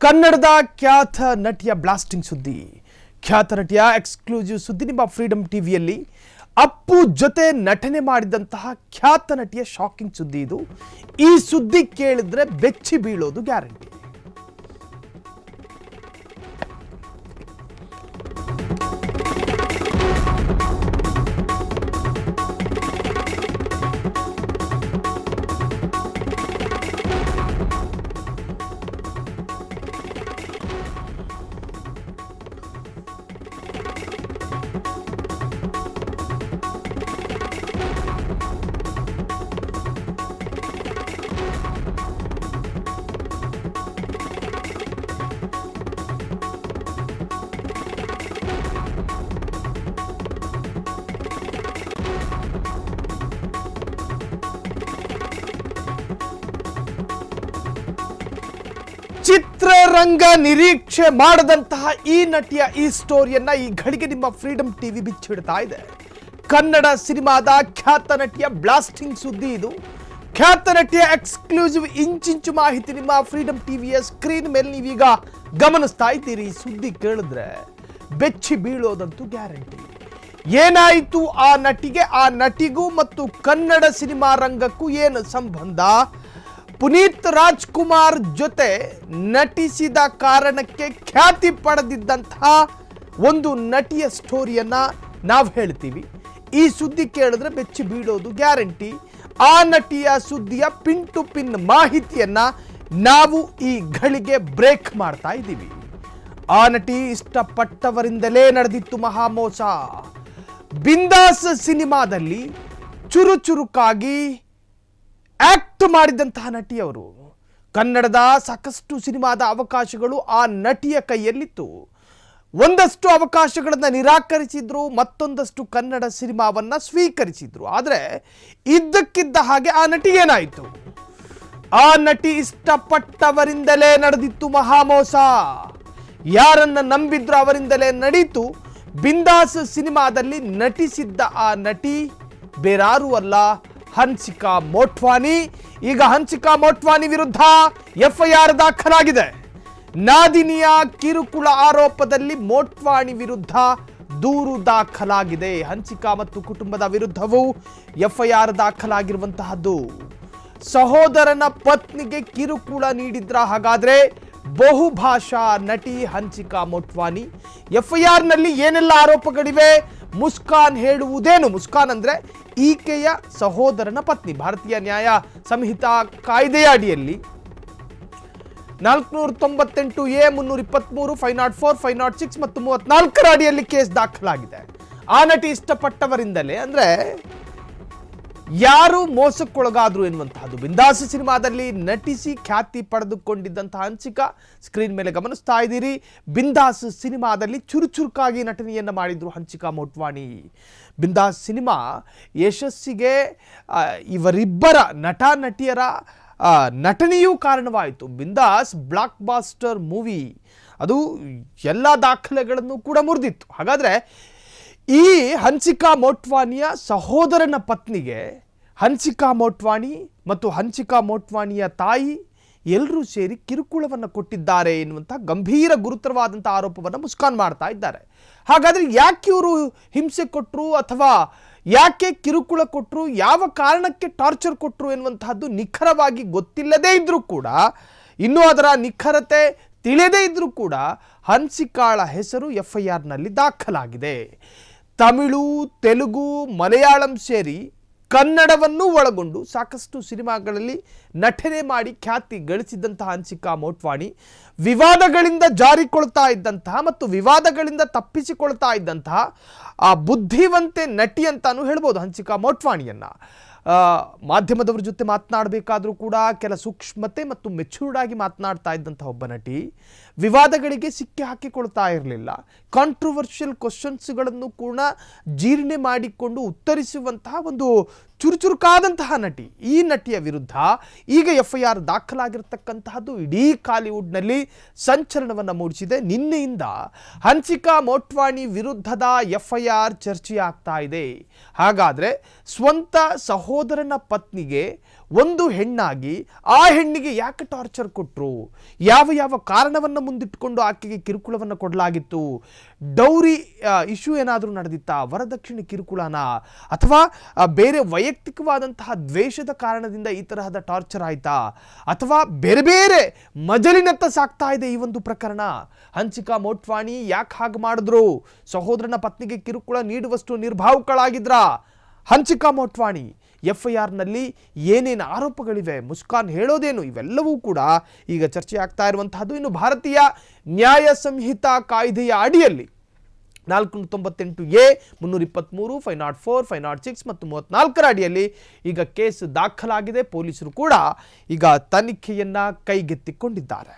ಕನ್ನಡದ ಖ್ಯಾತ ನಟಿಯ ಬ್ಲಾಸ್ಟಿಂಗ್ ಸುದ್ದಿ. ಖ್ಯಾತ ನಟಿಯ ಎಕ್ಸ್ಕ್ಲೂಸಿವ್ ಸುದ್ದಿ ನಿಮ್ಮ ಫ್ರೀಡಂ ಟಿವಿಯಲ್ಲಿ. ಅಪ್ಪು ಜೊತೆ ನಟನೆ ಮಾಡಿದಂತಹ ಖ್ಯಾತ ನಟಿಯ ಶಾಕಿಂಗ್ ಸುದ್ದಿ ಇದು. ಈ ಸುದ್ದಿ ಕೇಳಿದ್ರೆ ಬೆಚ್ಚಿ ಬೀಳೋದು ಗ್ಯಾರಂಟಿ. ಚಿತ್ರರಂಗ ನಿರೀಕ್ಷೆ ಮಾಡದಂತಹ ಈ ನಟಿಯ ಈ ಸ್ಟೋರಿಯನ್ನ ಈ ಘಳಿಗೆ ನಿಮ್ಮ ಫ್ರೀಡಂ ಟಿವಿ ಬಿಚ್ಚಿಡ್ತಾ ಇದೆ. ಕನ್ನಡ ಸಿನಿಮಾದ ಖ್ಯಾತ ನಟಿಯ ಬ್ಲಾಸ್ಟಿಂಗ್ ಸುದ್ದಿ ಇದು. ಖ್ಯಾತ ನಟಿಯ ಎಕ್ಸ್ಕ್ಲೂಸಿವ್ ಇಂಚಿಂಚು ಮಾಹಿತಿ ನಿಮ್ಮ ಫ್ರೀಡಂ ಟಿವಿಯ ಸ್ಕ್ರೀನ್ ಮೇಲೆ ನೀವೀಗ ಗಮನಿಸ್ತಾ ಇದ್ದೀರಿ. ಸುದ್ದಿ ಕೇಳಿದ್ರೆ ಬೆಚ್ಚಿ ಬೀಳೋದಂತೂ ಗ್ಯಾರಂಟಿ. ಏನಾಯಿತು ಆ ನಟಿಗೆ, ಆ ನಟಿಗೂ ಮತ್ತು ಕನ್ನಡ ಸಿನಿಮಾ ರಂಗಕ್ಕೂ ಏನು ಸಂಬಂಧ? ಪುನೀತ್ ರಾಜ್ಕುಮಾರ್ ಜೊತೆ ನಟಿಸಿದ ಕಾರಣಕ್ಕೆ ಖ್ಯಾತಿ ಪಡೆದಿದ್ದಂತಹ ಒಂದು ನಟಿಯ ಸ್ಟೋರಿಯನ್ನ ನಾವು ಹೇಳ್ತೀವಿ. ಈ ಸುದ್ದಿ ಕೇಳಿದ್ರೆ ಬೆಚ್ಚಿ ಬೀಳೋದು ಗ್ಯಾರಂಟಿ. ಆ ನಟಿಯ ಸುದ್ದಿಯ ಪಿನ್ ಟು ಪಿನ್ ಮಾಹಿತಿಯನ್ನ ನಾವು ಈ ಘಳಿಗೆ ಬ್ರೇಕ್ ಮಾಡ್ತಾ ಇದ್ದೀವಿ. ಆ ನಟಿ ಇಷ್ಟಪಟ್ಟವರಿಂದಲೇ ನಡೆದಿತ್ತು ಮಹಾಮೋಸ. ಬಿಂದಾಸ್ ಸಿನಿಮಾದಲ್ಲಿ ಚುರುಚುರುಕಾಗಿ ಆಕ್ಟ್ ಮಾಡಿದಂತಹ ನಟಿಯವರು. ಕನ್ನಡದ ಸಾಕಷ್ಟು ಸಿನಿಮಾದ ಅವಕಾಶಗಳು ಆ ನಟಿಯ ಕೈಯಲ್ಲಿತ್ತು. ಒಂದಷ್ಟು ಅವಕಾಶಗಳನ್ನು ನಿರಾಕರಿಸಿದ್ರು, ಮತ್ತೊಂದಷ್ಟು ಕನ್ನಡ ಸಿನಿಮಾವನ್ನ ಸ್ವೀಕರಿಸಿದ್ರು. ಆದರೆ ಇದ್ದಕ್ಕಿದ್ದ ಹಾಗೆ ಆ ನಟಿಗೇನಾಯಿತು? ಆ ನಟಿ ಇಷ್ಟಪಟ್ಟವರಿಂದಲೇ ನಡೆದಿತ್ತು ಮಹಾಮೋಸ. ಯಾರನ್ನ ನಂಬಿದ್ರು ಅವರಿಂದಲೇ ನಡೀತು. ಬಿಂದಾಸ್ ಸಿನಿಮಾದಲ್ಲಿ ನಟಿಸಿದ್ದ ಆ ನಟಿ ಬೇರಾರೂ ಅಲ್ಲ, ಹನ್ಸಿಕಾ ಮೋಟ್ವಾನಿ. ಈಗ ಹನ್ಸಿಕಾ ಮೋಟ್ವಾನಿ ವಿರುದ್ಧ ಎಫ್ಐಆರ್ ದಾಖಲಾಗಿದೆ. ನಾದಿನಿಯ ಕಿರುಕುಳ ಆರೋಪದಲ್ಲಿ ಮೋಟ್ವಾನಿ ವಿರುದ್ಧ ದೂರು ದಾಖಲಾಗಿದೆ. ಹನ್ಸಿಕಾ ಮತ್ತು ಕುಟುಂಬದ ವಿರುದ್ಧವೂ ಎಫ್ಐಆರ್ ದಾಖಲಾಗಿರುವಂತಹದ್ದು. ಸಹೋದರನ ಪತ್ನಿಗೆ ಕಿರುಕುಳ ನೀಡಿದ್ರ ಹಾಗಾದ್ರೆ ಬಹುಭಾಷಾ ನಟಿ ಹನ್ಸಿಕಾ ಮೋಟ್ವಾನಿ. ಎಫ್ಐಆರ್ನಲ್ಲಿ ಏನೆಲ್ಲ ಆರೋಪಗಳಿವೆ? ಮುಸ್ಕಾನ್ ಹೇಳುವುದೇನು? ಮುಸ್ಕಾನ್ ಅಂದ್ರೆ ಈಕೆಯ ಸಹೋದರನ ಪತ್ನಿ. ಭಾರತೀಯ ನ್ಯಾಯ ಸಂಹಿತಾ ಕಾಯ್ದೆಯ ಅಡಿಯಲ್ಲಿ 498A 323 504 506 ಮತ್ತು 34 ಅಡಿಯಲ್ಲಿ ಕೇಸ್ ದಾಖಲಾಗಿದೆ. ಆ ನಟಿ ಇಷ್ಟಪಟ್ಟವರಿಂದಲೇ ಅಂದ್ರೆ ಯಾರು ಮೋಸಕ್ಕೊಳಗಾದ್ರು ಎನ್ನುವಂತಹದ್ದು. ಬಿಂದಾಸ್ ಸಿನಿಮಾದಲ್ಲಿ ನಟಿಸಿ ಖ್ಯಾತಿ ಪಡೆದುಕೊಂಡಿದ್ದಂತಹ ಹನ್ಸಿಕಾ ಸ್ಕ್ರೀನ್ ಮೇಲೆ ಗಮನಿಸ್ತಾ ಇದ್ದೀರಿ. ಬಿಂದಾಸ್ ಸಿನಿಮಾದಲ್ಲಿ ಚುರುಚುರುಕಾಗಿ ನಟನೆಯನ್ನು ಮಾಡಿದ್ರು ಹನ್ಸಿಕಾ ಮೋಟ್ವಾನಿ. ಬಿಂದಾಸ್ ಸಿನಿಮಾ ಯಶಸ್ಸಿಗೆ ಇವರಿಬ್ಬರ ನಟ ನಟಿಯರ ನಟನೆಯೂ ಕಾರಣವಾಯಿತು. ಬಿಂದಾಸ್ ಬ್ಲಾಕ್ ಬಾಸ್ಟರ್ ಮೂವಿ, ಅದು ಎಲ್ಲ ದಾಖಲೆಗಳನ್ನು ಕೂಡ ಮುರಿದಿತ್ತು. ಹಾಗಾದ್ರೆ ಈ ಹನ್ಸಿಕಾ ಮೋಟ್ವಾನಿಯ ಸಹೋದರನ ಪತ್ನಿಗೆ ಹನ್ಸಿಕಾ ಮೋಟ್ವಾನಿ ಮತ್ತು ಹನ್ಸಿಕಾ ಮೋಟ್ವಾನಿಯ ತಾಯಿ ಎಲ್ಲರೂ ಸೇರಿ ಕಿರುಕುಳವನ್ನು ಕೊಟ್ಟಿದ್ದಾರೆ ಎನ್ನುವಂಥ ಗಂಭೀರ ಗುರುತರವಾದಂಥ ಆರೋಪವನ್ನು ಮುಸ್ಕಾನ್ ಮಾಡ್ತಾ ಇದ್ದಾರೆ. ಹಾಗಾದರೆ ಯಾಕೆ ಇವರು ಹಿಂಸೆ ಕೊಟ್ಟರು ಅಥವಾ ಯಾಕೆ ಕಿರುಕುಳ ಕೊಟ್ಟರು, ಯಾವ ಕಾರಣಕ್ಕೆ ಟಾರ್ಚರ್ ಕೊಟ್ಟರು ಎನ್ನುವಂತಹದ್ದು ನಿಖರವಾಗಿ ಗೊತ್ತಿಲ್ಲದೇ ಇದ್ರೂ ಕೂಡ, ಇನ್ನೂ ಅದರ ನಿಖರತೆ ತಿಳಿಯದೇ ಇದ್ರೂ ಕೂಡ ಹನ್ಸಿಕಾಳ ಹೆಸರು ಎಫ್ಐಆರ್ನಲ್ಲಿ ದಾಖಲಾಗಿದೆ. ತಮಿಳು, ತೆಲುಗು, ಮಲಯಾಳಂ ಸೇರಿ ಕನ್ನಡವನ್ನು ಒಳಗೊಂಡು ಸಾಕಷ್ಟು ಸಿನಿಮಾಗಳಲ್ಲಿ ನಟನೆ ಮಾಡಿ ಖ್ಯಾತಿ ಗಳಿಸಿದಂತಹ ಹನ್ಸಿಕಾ ಮೋಟ್ವಾನಿ ವಿವಾದಗಳಿಂದ ಜಾರಿಕೊಳ್ತಾ ಇದ್ದಂತಹ ಮತ್ತು ವಿವಾದಗಳಿಂದ ತಪ್ಪಿಸಿಕೊಳ್ತಾ ಇದ್ದಂತಹ ಆ ಬುದ್ಧಿವಂತೆ ನಟಿ ಅಂತಾನು ಹೇಳ್ಬೋದು ಹನ್ಸಿಕಾ ಮೋಟ್ವಾನಿಯನ್ನ. ಮಾಧ್ಯಮದವರ ಜೊತೆ ಮಾತನಾಡಬೇಕಾದ್ರೂ ಕೂಡ ಕೆಲ ಸೂಕ್ಷ್ಮತೆ ಮತ್ತು ಮೆಚೂರ್ಡ್ ಆಗಿ ಮಾತನಾಡ್ತಾ ಇದ್ದಂತಹ ಒಬ್ಬ ನಟಿ. ವಿವಾದಗಳಿಗೆ ಸಿಕ್ಕಿ ಹಾಕಿಕೊಳ್ತಾ ಇರಲಿಲ್ಲ. ಕಾಂಟ್ರವರ್ಷಿಯಲ್ ಕ್ವಶನ್ಸ್ಗಳನ್ನು ಕೂಡ ಜೀರ್ಣೆ ಮಾಡಿಕೊಂಡು ಉತ್ತರಿಸುವಂತಹ ಒಂದು ಚುರುಚುರುಕಾದಂತಹ ನಟಿ. ಈ ನಟಿಯ ವಿರುದ್ಧ ಈಗ ಎಫ್ಐಆರ್ ದಾಖಲಾಗಿರ್ತಕ್ಕಂತಹದ್ದು ಇಡೀ ಕಾಲಿವುಡ್ನಲ್ಲಿ ಸಂಚಲನವನ್ನು ಮೂಡಿಸಿದೆ. ನಿನ್ನೆಯಿಂದ ಹನ್ಸಿಕಾ ಮೋಟ್ವಾನಿ ವಿರುದ್ಧದ ಎಫ್ಐಆರ್ ಚರ್ಚೆಯಾಗ್ತಾ ಇದೆ. ಹಾಗಾದರೆ ಸ್ವಂತ ಸಹೋದರನ ಪತ್ನಿಗೆ ಒಂದು ಹೆಣ್ಣಾಗಿ ಆ ಹೆಣ್ಣಿಗೆ ಯಾಕೆ ಟಾರ್ಚರ್ ಕೊಟ್ಟರು, ಯಾವ ಯಾವ ಕಾರಣವನ್ನು ಮುಂದಿಟ್ಟುಕೊಂಡು ಆಕೆಗೆ ಕಿರುಕುಳವನ್ನು ಕೊಡಲಾಗಿತ್ತು, ಡೌರಿ ಇಶ್ಯೂ ಏನಾದರೂ ನಡೆದಿತ್ತಾ, ವರದಕ್ಷಿಣೆ ಕಿರುಕುಳನ, ಅಥವಾ ಬೇರೆ ವೈಯಕ್ತಿಕವಾದಂತಹ ದ್ವೇಷದ ಕಾರಣದಿಂದ ಈ ತರಹದ ಟಾರ್ಚರ್ ಆಯ್ತಾ, ಅಥವಾ ಬೇರೆ ಬೇರೆ ಮಜಲಿನತ್ತ ಸಾಕ್ತಾ ಇದೆ ಈ ಒಂದು ಪ್ರಕರಣ. ಹಂಚಿಕಾ ಮೋಟ್ವಾನಿ ಯಾಕೆ ಹಾಗೆ ಮಾಡಿದ್ರು, ಸಹೋದರನ ಪತ್ನಿಗೆ ಕಿರುಕುಳ ನೀಡುವಷ್ಟು ನಿರ್ಭಾವುಕಳಾಗಿದ್ರ ಹಂಚಿಕಾ ಮೋಟ್ವಾನಿ, FIRನಲ್ಲಿ ಏನೇನು ಆರೋಪಗಳಿವೆ, ಮುಸ್ಕಾನ್ ಹೇಳೋದೇನು, ಇವೆಲ್ಲವೂ ಕೂಡ ಈಗ ಚರ್ಚೆ ಆಗ್ತಾ ಇರುವಂತಹದ್ದು. ಇನ್ನು ಭಾರತೀಯ ನ್ಯಾಯ ಸಂಹಿತಾ ಕಾಯ್ದೆಯ ಅಡಿಯಲ್ಲಿ 498A, 323, 504, 506 ಮತ್ತು 34ರ ಅಡಿಯಲ್ಲಿ ಈಗ ಕೇಸ್ ದಾಖಲಾಗಿದೆ. ಪೊಲೀಸರು ಕೂಡ ಈಗ ತನಿಖೆಯನ್ನ ಕೈಗೆತ್ತಿಕೊಂಡಿದ್ದಾರೆ.